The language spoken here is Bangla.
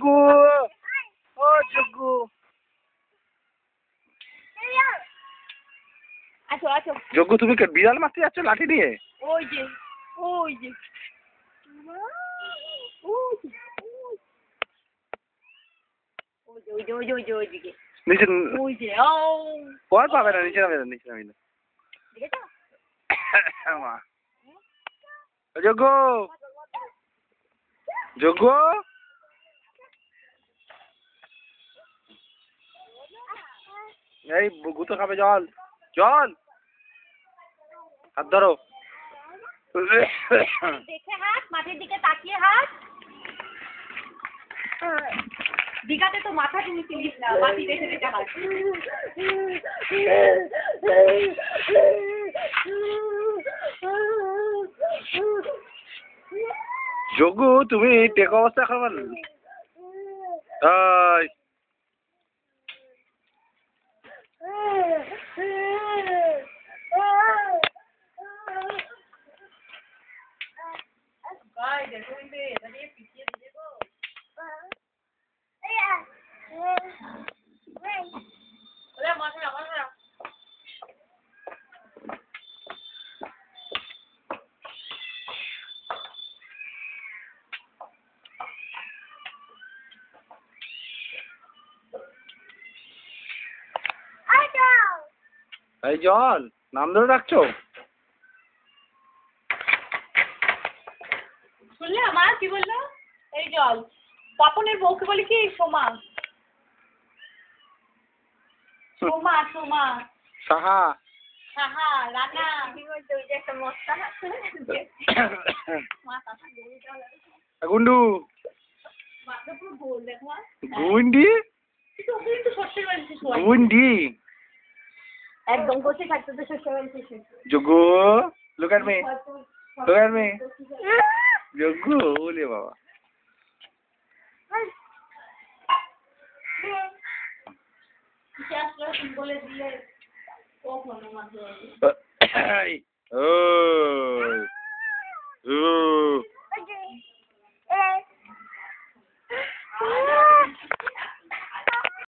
যোগু ও যোগু আছো আছো যোগু তুমি বিড়াল মারতে যাচ্ছ লাঠি দিয়ে? ওই যে ওই যে ওইদিকে নিচে ওই যে পর পাবে না, নিচে নামে না, নিচে নামে না। মা যোগু যোগু এই গুতো খাবে, জল জল হাত ধরো। দেখে হাত, মাটির দিকে তাকিয়ে হাত। দীঘাতে তো মাথাটা নিচে নিস না, মাটি দেখে দেখে হাত। যোগু তুমি টেক অবস্থা খাবার এই জল নাম ধরে রাখছো? শুনলে আমার কি বললো? এই জল পাপনের বউকে বলি কি সোমা সোমা সোমা সাহা সাহা রানা একটা মস্তা গুন্ডু গুন্ডি গুন্ডি একদম বসে থাকতে তো শ্বশুর Jogu look at me look at me Jogu ওলে বাবা বলে দিলে ও ফোনের মাধ্যমে ও